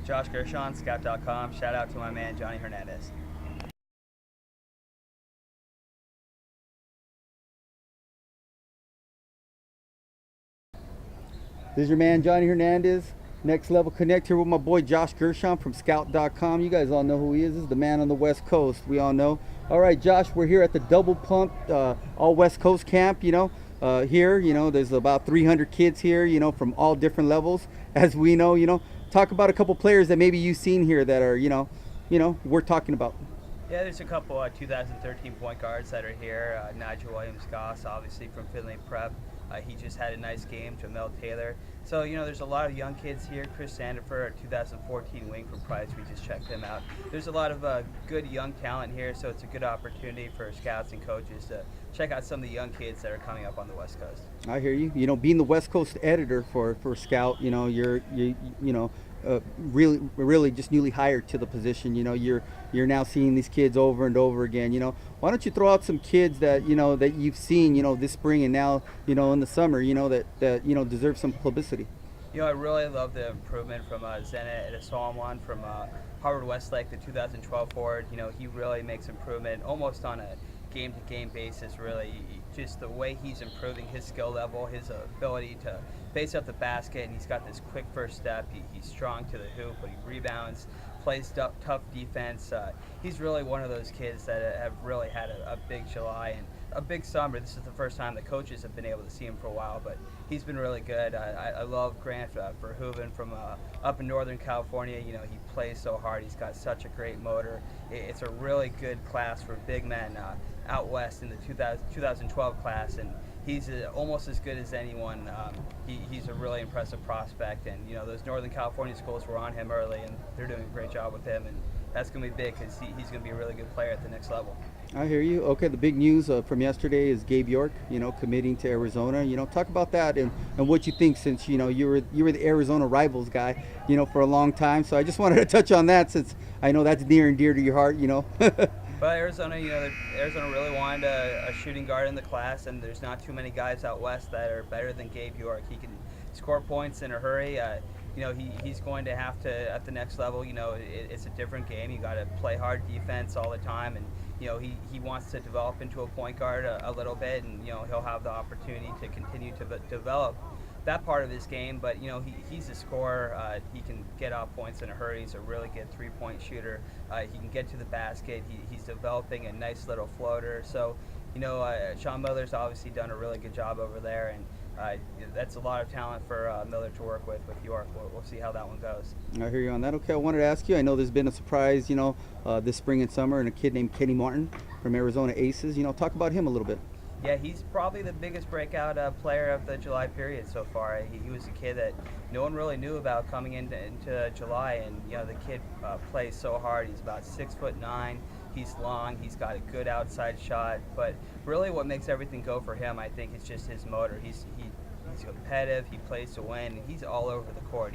Josh Gershon, Scout.com. Shout out to my man Johnny Hernandez. This is your man Johnny Hernandez. Next Level Connect here with my boy Josh Gershon from Scout.com. You guys all know who he is. This is the man on the West Coast. We all know. All right, Josh, we're here at the Double Pump All West Coast Camp. Here, there's about 300 kids here, from all different levels. As we know, talk about a couple players that maybe you've seen here that are, we're talking about. Yeah, there's a couple 2013 point guards that are here. Nigel Williams-Goss, obviously from Finley Prep. He just had a nice game. Jamel Taylor. So, there's a lot of young kids here. Chris Sandifer, 2014 wing from Price. We just checked him out. There's a lot of good young talent here, so it's a good opportunity for scouts and coaches to check out some of the young kids that are coming up on the West Coast. I hear you. Being the West Coast editor for Scout, really just newly hired to the position. You're now seeing these kids over and over again. Why don't you throw out some kids that that you've seen this spring and now in the summer that deserve some publicity. I really love the improvement from Zena Edosomwan from Harvard Westlake, the 2012 forward. He really makes improvement almost on a game-to-game basis, really. Just the way he's improving his skill level, his ability to face up the basket, and he's got this quick first step. He's strong to the hoop, but he rebounds, plays tough defense. He's really one of those kids that have really had a big July and a big summer. This is the first time the coaches have been able to see him for a while, but he's been really good. I love Grant Verhoeven from up in Northern California. He plays so hard. He's got such a great motor. It's a really good class for big men out west in the 2012 class, and he's almost as good as anyone. He's a really impressive prospect, and those Northern California schools were on him early, and they're doing a great job with him, and that's going to be big because he's going to be a really good player at the next level. I hear you. Okay, the big news from yesterday is Gabe York, committing to Arizona. Talk about that and what you think, since you were the Arizona rivals guy, for a long time. So I just wanted to touch on that, since I know that's near and dear to your heart. But Arizona, Arizona really wanted a shooting guard in the class, and there's not too many guys out west that are better than Gabe York. He can score points in a hurry. He's going to have to, at the next level, it's a different game. You got to play hard defense all the time, and he wants to develop into a point guard a little bit, and he'll have the opportunity to continue to develop that part of his game. But he's a scorer. He can get off points in a hurry. He's a really good three-point shooter. He can get to the basket. He's developing a nice little floater. So Sean Miller's obviously done a really good job over there, and that's a lot of talent for Miller to work with York. We'll see how that one goes. I hear you on that. Okay, I wanted to ask you, I know there's been a surprise, this spring and summer, and a kid named Kenny Martin from Arizona Aces. Talk about him a little bit. Yeah, he's probably the biggest breakout player of the July period so far. He was a kid that no one really knew about coming into July, and the kid plays so hard. He's about 6'9". He's long. He's got a good outside shot. But really, what makes everything go for him, I think, is just his motor. He's competitive. He plays to win. And he's all over the court.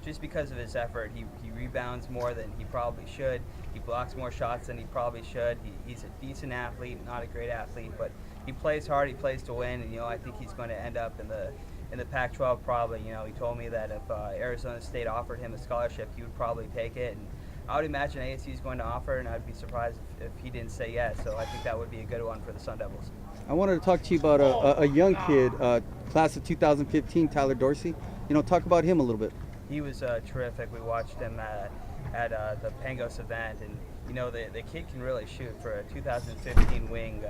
Just because of his effort, he rebounds more than he probably should. He blocks more shots than he probably should. He's a decent athlete, not a great athlete, but he plays hard. He plays to win, and I think he's going to end up in the Pac-12 probably. He told me that if Arizona State offered him a scholarship, he would probably take it. And I would imagine ASU is going to offer, and I'd be surprised if he didn't say yes. So I think that would be a good one for the Sun Devils. I wanted to talk to you about a young kid, class of 2015, Tyler Dorsey. Talk about him a little bit. He was terrific. We watched him at the Pangos event, and the kid can really shoot for a 2015 wing.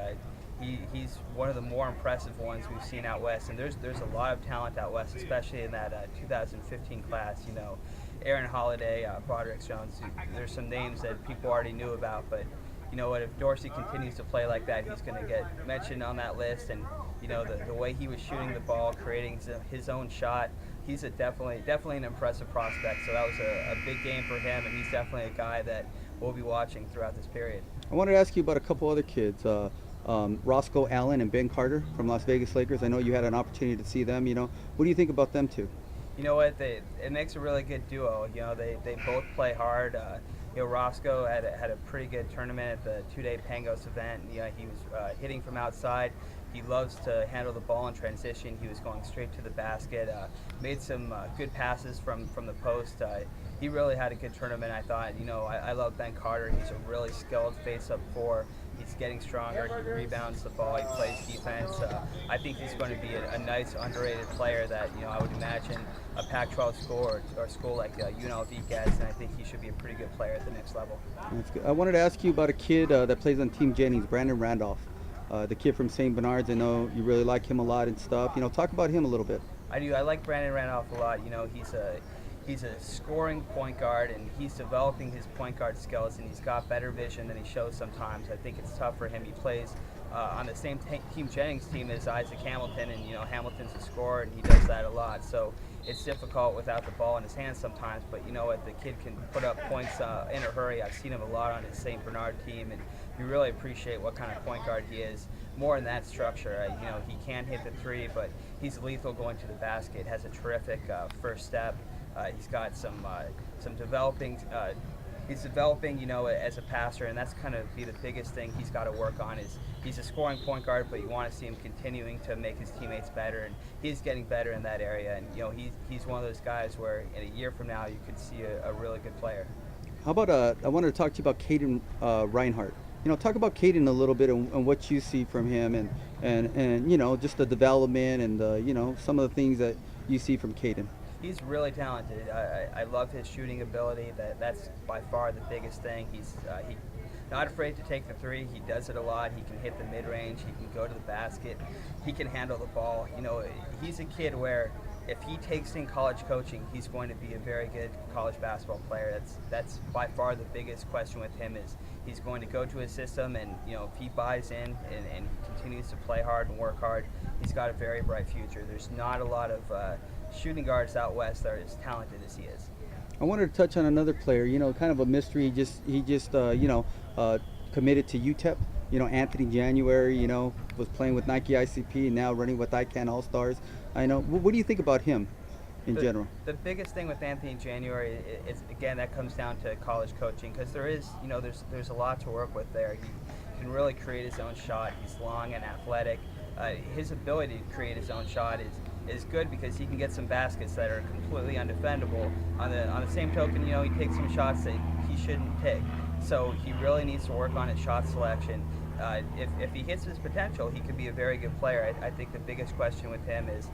He's one of the more impressive ones we've seen out west, and there's a lot of talent out west, especially in that 2015 class. Aaron Holiday, Broderick Jones. There's some names that people already knew about, but if Dorsey continues to play like that, he's going to get mentioned on that list. And the way he was shooting the ball, creating his own shot, he's definitely an impressive prospect. So that was a big game for him, and he's definitely a guy that we'll be watching throughout this period. I wanted to ask you about a couple other kids. Roscoe Allen and Ben Carter from Las Vegas Lakers. I know you had an opportunity to see them. What do you think about them two? You know what? It makes a really good duo. They both play hard. Roscoe had a pretty good tournament at the two-day Pangos event. He was hitting from outside. He loves to handle the ball in transition. He was going straight to the basket. Made some good passes from the post. he really had a good tournament. I thought, I love Ben Carter. He's a really skilled face-up four. He's getting stronger. He rebounds the ball. He plays defense. I think he's going to be a nice, underrated player that, I would imagine a Pac-12 school or a school like UNLV gets, and I think he should be a pretty good player at the next level. That's good. I wanted to ask you about a kid that plays on Team Jennings, Brandon Randolph, the kid from St. Bernard's. I know you really like him a lot and stuff. Talk about him a little bit. I do. I like Brandon Randolph a lot. He's a scoring point guard, and he's developing his point guard skills, and he's got better vision than he shows sometimes. I think it's tough for him. He plays on the same Team Jennings team as Isaac Hamilton, and Hamilton's a scorer, and he does that a lot. So it's difficult without the ball in his hands sometimes. But what, the kid can put up points in a hurry. I've seen him a lot on his St. Bernard team, and you really appreciate what kind of point guard he is. More in that structure. He can hit the three, but he's lethal going to the basket. Has a terrific first step. He's got some developing. He's developing, as a passer, and that's kind of be the biggest thing he's got to work on. Is he's a scoring point guard, but you want to see him continuing to make his teammates better, and he's getting better in that area. And he's one of those guys where in a year from now you could see a really good player. How about I wanted to talk to you about Katin Reinhardt. Talk about Katin a little bit and what you see from him, and just the development and some of the things that you see from Katin. He's really talented. I love his shooting ability. That's by far the biggest thing. He's not afraid to take the three. He does it a lot. He can hit the mid-range. He can go to the basket. He can handle the ball. He's a kid where if he takes in college coaching, he's going to be a very good college basketball player. That's by far the biggest question with him is he's going to go to his system, and if he buys in and continues to play hard and work hard, he's got a very bright future. There's not a lot of shooting guards out west that are as talented as he is. I wanted to touch on another player, kind of a mystery. He just committed to UTEP. Anthony January, was playing with Nike ICP and now running with ICANN All-Stars. I know. What do you think about him in general? The biggest thing with Anthony January is again, that comes down to college coaching, because there's a lot to work with there. He can really create his own shot. He's long and athletic. His ability to create his own shot is good because he can get some baskets that are completely undefendable. On the same token, he takes some shots that he shouldn't take. So he really needs to work on his shot selection. If he hits his potential, he could be a very good player. I think the biggest question with him is,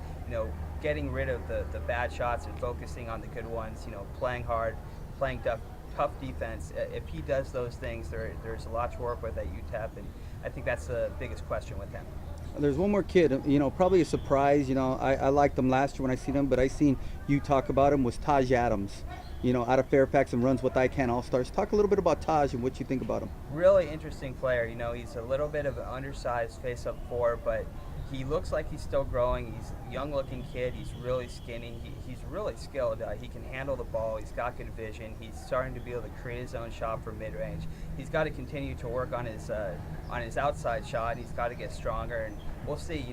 getting rid of the bad shots and focusing on the good ones. Playing hard, playing tough defense. If he does those things, there's a lot to work with at UTEP, and I think that's the biggest question with him. There's one more kid, probably a surprise. I liked him last year when I seen him, but I seen you talk about him, was Taj Adams. Out of Fairfax and runs with ICANN All-Stars. Talk a little bit about Taj and what you think about him. Really interesting player. He's a little bit of an undersized face-up four, but he looks like he's still growing. He's a young-looking kid. He's really skinny. He's really skilled. He can handle the ball. He's got good vision. He's starting to be able to create his own shot from mid-range. He's got to continue to work on his outside shot. He's got to get stronger, and we'll see.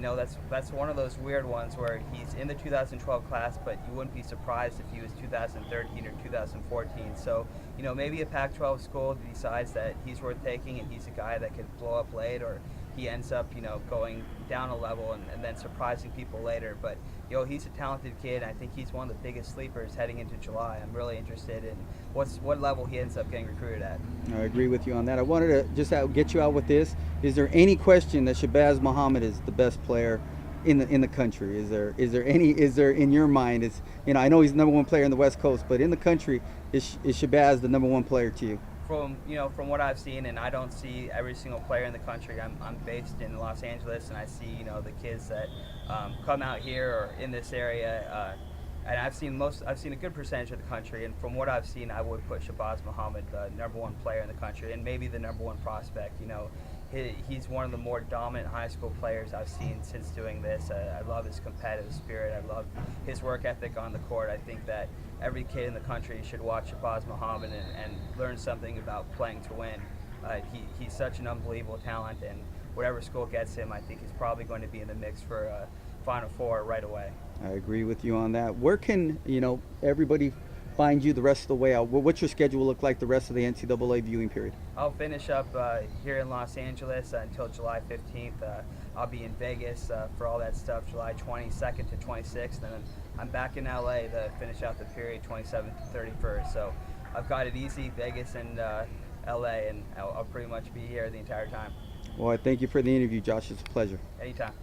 That's one of those weird ones where he's in the 2012 class, but you wouldn't be surprised if he was 2013 or 2014. So, maybe a Pac-12 school decides that he's worth taking and he's a guy that could blow up late, or he ends up, going down a level and then surprising people later. But, he's a talented kid. I think he's one of the biggest sleepers heading into July. I'm really interested in what level he ends up getting recruited at. I agree with you on that. I wanted to just get you out with this. Is there any question that Shabazz Muhammad is the best player in the country? Is there in your mind? I know he's the number one player in the West Coast, but in the country, is Shabazz the number one player to you? From what I've seen, and I don't see every single player in the country. I'm based in Los Angeles, and I see the kids that come out here or in this area, and I've seen a good percentage of the country. And from what I've seen, I would put Shabazz Muhammad the number one player in the country, and maybe the number one prospect. He's one of the more dominant high school players I've seen since doing this. I love his competitive spirit. I love his work ethic on the court. I think that every kid in the country should watch Shabazz Muhammad and learn something about playing to win. He's such an unbelievable talent, and whatever school gets him, I think he's probably going to be in the mix for Final Four right away. I agree with you on that. Where can everybody find you the rest of the way out? What's your schedule look like the rest of the NCAA viewing period? I'll finish up here in Los Angeles until July 15th. I'll be in Vegas for all that stuff, July 22nd to 26th, and then I'm back in LA to finish out the period, 27th to 31st. So I've got it easy, Vegas and LA, and I'll pretty much be here the entire time. Well, I thank you for the interview, Josh. It's a pleasure. Anytime.